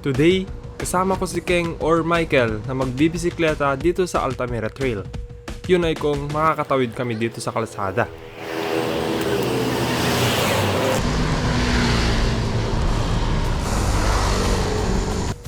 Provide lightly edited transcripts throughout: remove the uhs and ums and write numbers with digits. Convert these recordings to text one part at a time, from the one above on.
Today, kasama ko si Keng or Michael na magbibisikleta dito sa Altamira Trail. Yun ay kung makakatawid kami dito sa kalsada.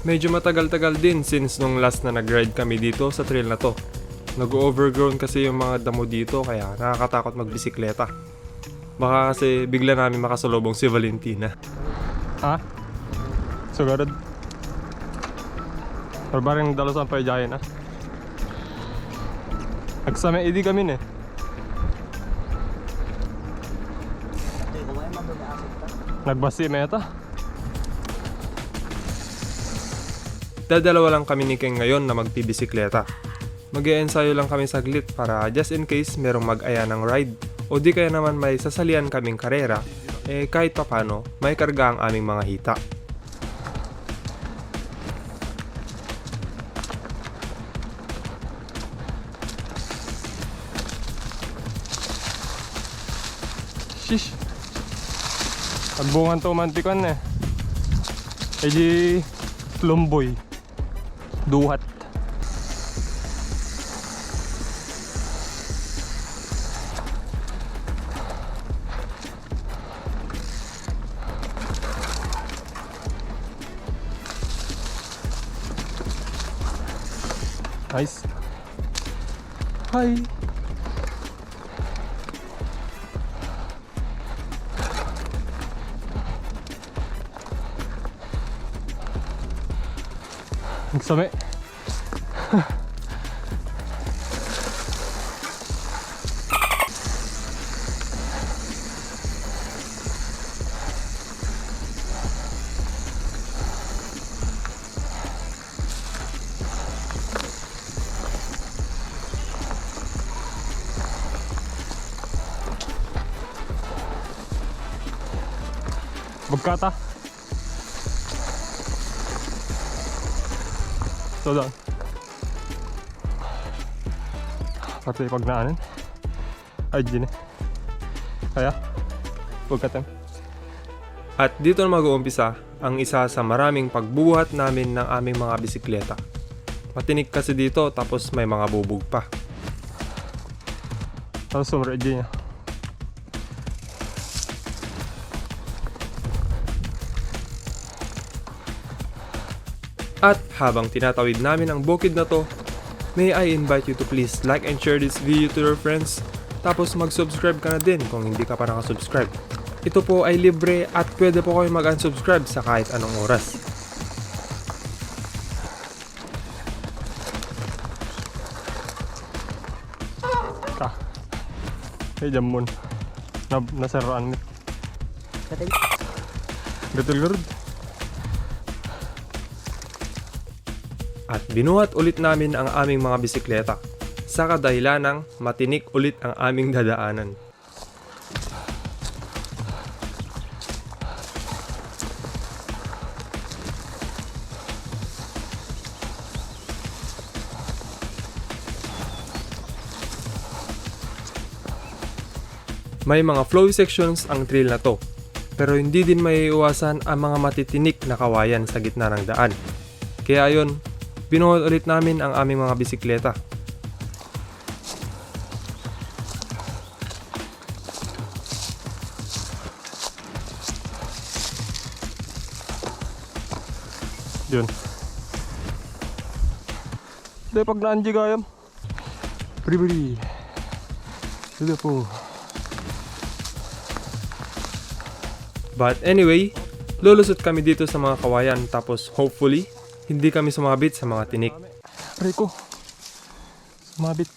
Medyo matagal-tagal din since nung last na nag-ride kami dito sa trail na to. Nag-overgrown kasi yung mga damo dito kaya nakakatakot magbisikleta. Baka kasi bigla namin makasalubong si Valentina. Ha? Sugarod? Or barang dalasan pa jayan ah. Agsame idi kami ne. Nagbasi meta. Dadalawa lang kami ni Keng ngayon na magpibisikleta. Mag-e-ensayo lang kami saglit para just in case merong mag-aya ng ride o di kaya naman may sasalian kaming karera, kahit papano may karga ang aming mga hita. Shish! Agbungan to mantikan eh. Di Lomboy. Duhat. Nice. Hi. Nagsame. Magkata. So doon. Pati pagnaanin. Ay, dyan eh. Kaya, pagkatem. At dito na mag-uumpisa ang isa sa maraming pagbuhat namin ng aming mga bisikleta. Matinik kasi dito tapos may mga bubog pa. Tapos sumra dyan niya. At habang tinatawid namin ang bukid na to, may I invite you to please like and share this video to your friends. Tapos mag-subscribe ka na din kung hindi ka pa nakasubscribe. Ito po ay libre at pwede po kayo mag-unsubscribe sa kahit anong oras. Hey jamon. Nasaraan nito. Gatul-garud. At binuhat ulit namin ang aming mga bisikleta sa kadahilanang matinik ulit ang aming dadaanan. May mga flowy sections ang trail na to, pero hindi din maiiwasan ang mga matitinik na kawayan sa gitna ng daan. Kaya ayon, binuhat ulit namin ang aming mga bisikleta. Yun. Dahil pag naanji gayam. Beri-beri. Sudah po. But anyway, lulusot kami dito sa mga kawayan tapos hopefully, hindi kami sumabit sa mga tinik. Aray ko. Sumabit.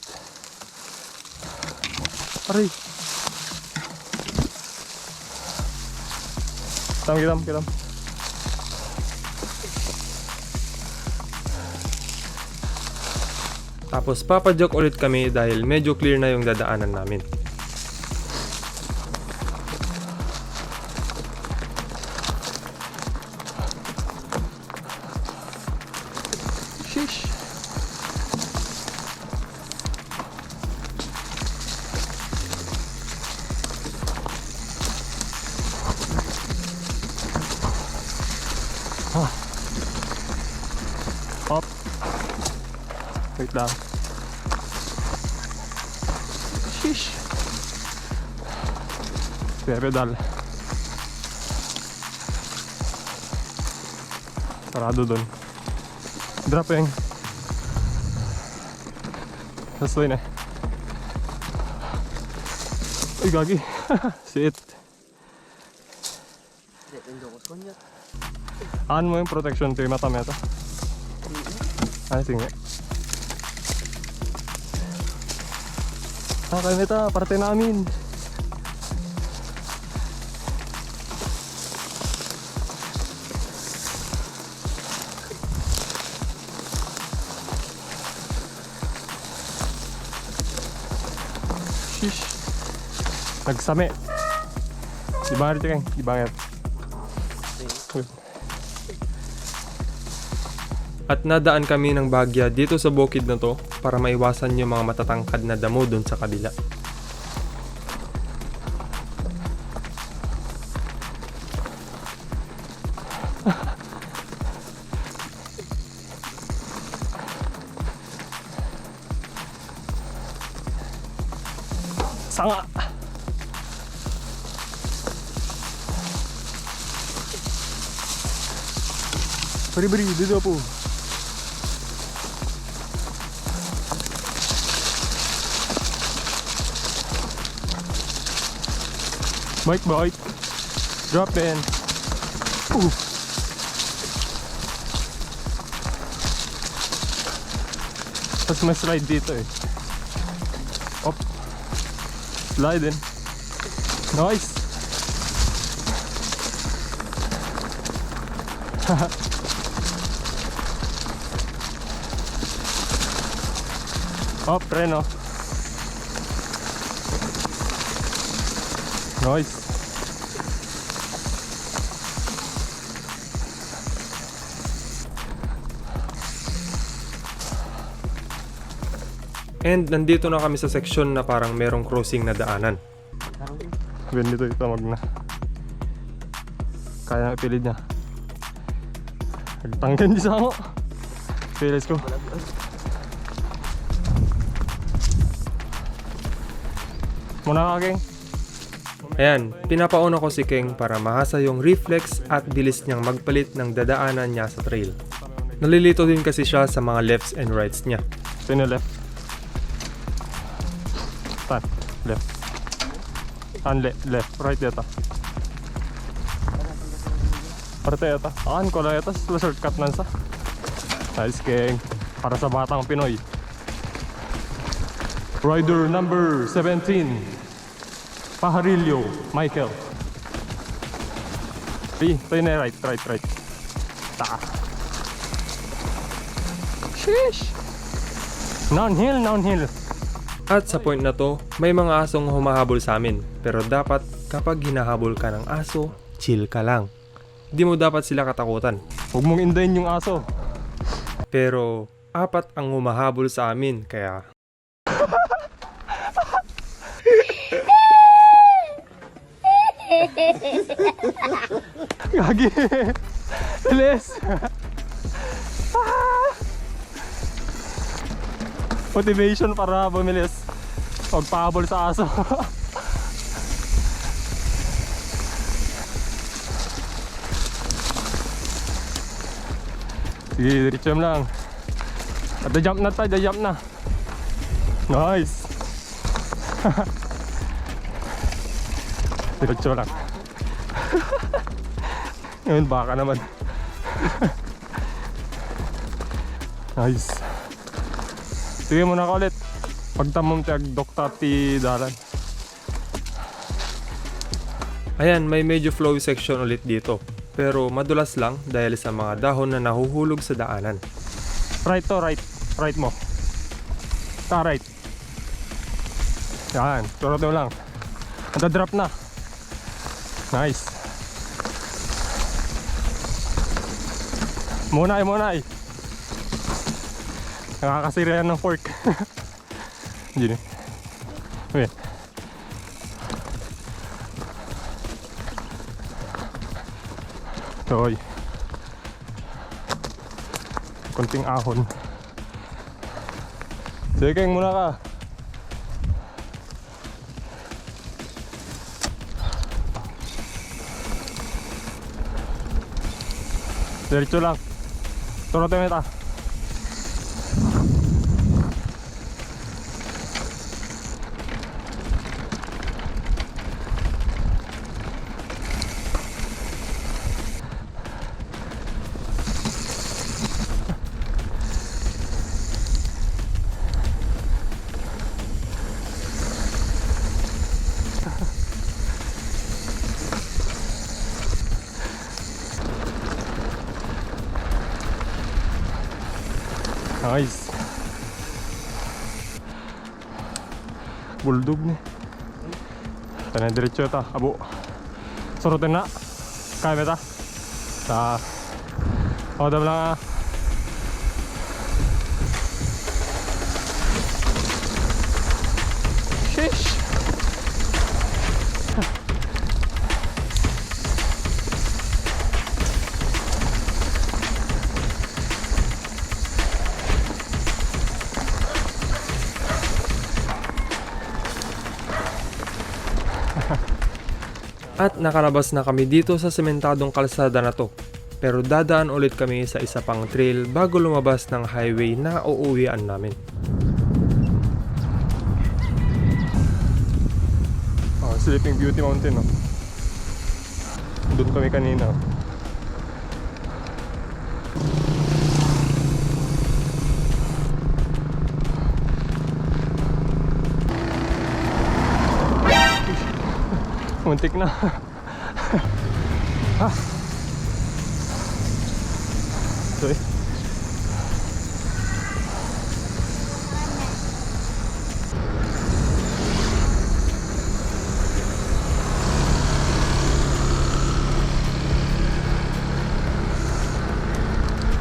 Aray. Kiram. Tapos papajoke ulit kami dahil medyo clear na yung dadaanan namin. Sheesh. Wait lang. Sheesh. Pedal. Parado dun. Dropping. Nasloy na. Uy, gagi. Shit. Ano mo yung protection to yung mata mo ito? Ay, sige. Kaya nita, parte namin. Shish. Nagsame. Di banget ceng, di banget. At nadaan kami ng bagya dito sa bukid na to para maiwasan yung mga matatangkad na damo dun sa kabila. Sanga! Beri-beri, dito po. Bike. Drop in. Tapos may slide dito eh. Op. Slide in. Nice. Op, preno. Nice. And nandito na kami sa section na parang merong crossing na daanan. Ganito itamag na. Kaya na ipilid niya. Nagtanggan di sa ako. Pilis ko. Muna ka, King. Ayan, pinapauna ko si King para mahasa yung reflex at bilis niyang magpalit ng dadaanan niya sa trail. Nalilito din kasi siya sa mga lefts and rights niya. Ito yung left. Tan, left. Tan, left. Right dito. Parte yata. Akan ko lang yata. Shortcut nansa. Nice, King. Para sa batang Pinoy. Rider number 17. Pajarillo, Michael. Ito yun na right. Taka. Sheesh! Downhill. At sa point na to, may mga asong humahabol sa amin. Pero dapat kapag hinahabol ka ng aso, chill ka lang. Di mo dapat sila katakutan. Huwag mong indayin yung aso. Pero 4 ang humahabol sa amin, kaya... Gagi. Bilis. Motivation para bumilis. Huwag pahabol sa aso. Sige, diretso lang. At the jump na. Nice. Diretso lang. Ngayon baka naman. Nice. Sige muna ka ulit. Pagtamong tiyag dokta ti dalan. Ayan, may medyo flowy section ulit dito. Pero madulas lang dahil sa mga dahon na nahuhulog sa daanan. Right to right. Right mo. Right. Yan. Turot mo lang. Nada-drop na. Nice. Munay. Nakakasira yan ng fork. Hindi. Wait. Toy. Konting ahon. Sige, Keng, muna ka. Diretso lang. Turun tayo meta. Nice. Bulldog ni. Tana diretso ta, abo. Surutin na. Kaya ba ta? O, dam lang ah. Sheesh. At nakalabas na kami dito sa sementadong kalsada na to. Pero dadaan ulit kami sa isa pang trail bago lumabas ng highway na uuwian namin. Oh, Sleeping Beauty Mountain, oh. Doon kami kanina. Muntik na. Ah. Sorry.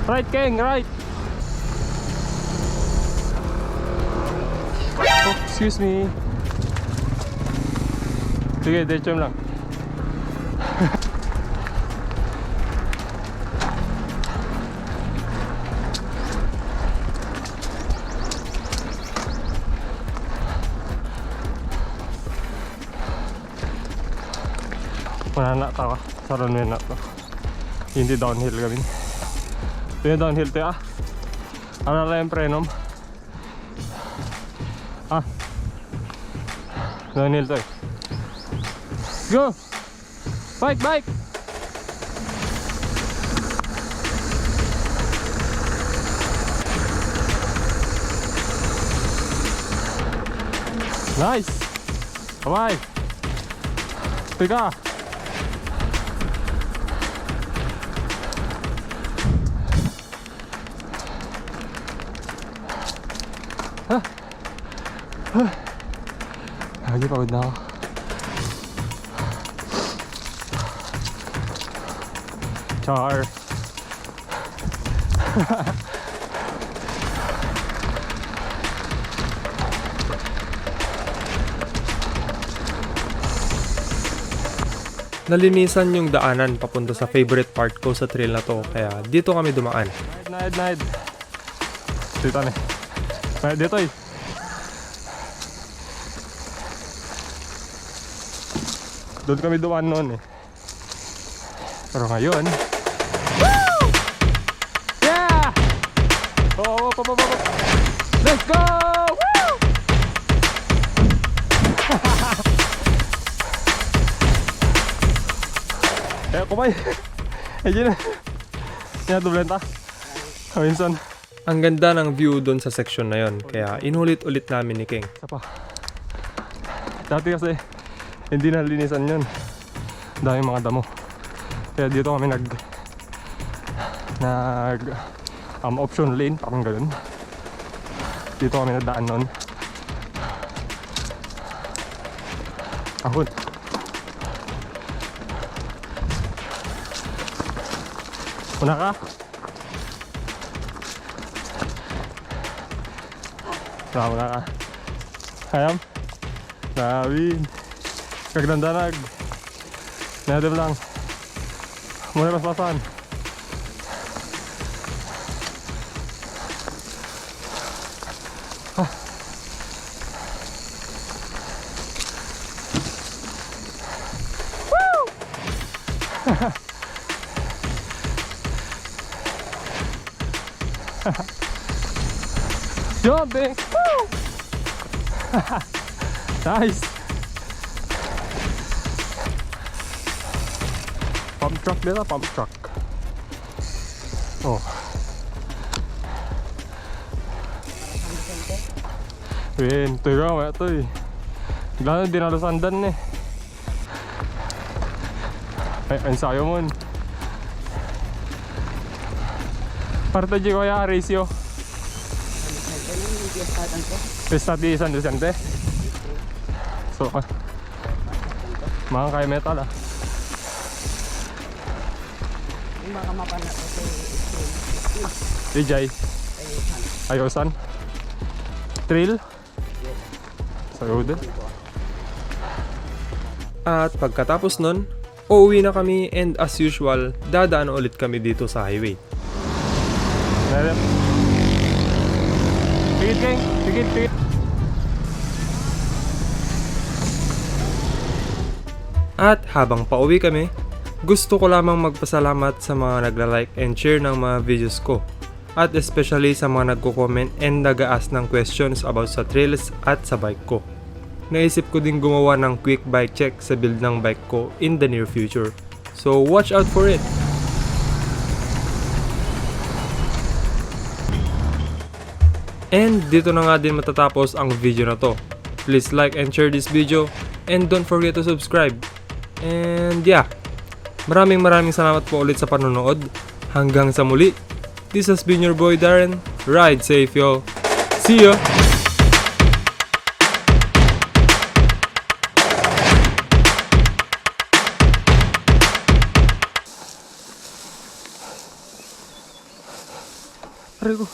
Right, King, right. Oh, excuse me. Sige, diretso lang. Manana tawa sa runway na to. Hindi downhill kami. Ito yung downhill to ah. Ano lang yung prenom? Ah, downhill to eh. Go! Bike, bike! Nice! Bye! Tiga! Lagi pagod na ako. Char. Nalinisan yung daanan papunta sa favorite part ko sa trail na to, kaya dito kami dumaan. Naid. Dito na. Dito eh. Doon kami dumaan noon eh. Pero ngayon, woo! Yeah! Oh. Let's go! Woo! Eh, kumay. Eh, dyan na. Sinatublan ta. Minsan. Ang ganda ng view doon sa section na yon, kaya inulit-ulit namin ni King. Isa pa. Dati kasi, hindi nalinisan yun. Dahil mga damo. Kaya dito kami nag option lane, parang ganun. Dito kami nadaan nun. Ahon. Una ka? Una ka? Hayam? Nawin. Kagdandanag. Nadam lang. Muna paspasan. Jumping! Woo! Nice! Pump truck dito, pump truck. Oh. Win, ito yung ito eh. Gano'n dinalusandan eh. Ay, ensayo mo. Parte di ko ya, ratio. Estati San Vicente. So, mga kaya metal ah. Baka mapana ko sa Ijay. Ayosan. Trail. Sayo din. At pagkatapos nun, uuwi na kami and as usual, dadaan ulit kami dito sa highway. Meron. Tigit King. Tigit. At habang pauwi kami, gusto ko lamang magpasalamat sa mga nagla-like and share ng mga videos ko. At especially sa mga nagko-comment and nag-ask ng questions about sa trails at sa bike ko. Naisip ko din gumawa ng quick bike check sa build ng bike ko in the near future. So watch out for it! And dito na nga din matatapos ang video na to. Please like and share this video and don't forget to subscribe. And yeah, maraming salamat po ulit sa panonood. Hanggang sa muli. This has been your boy Darren. Ride safe y'all. See ya! Aray ko.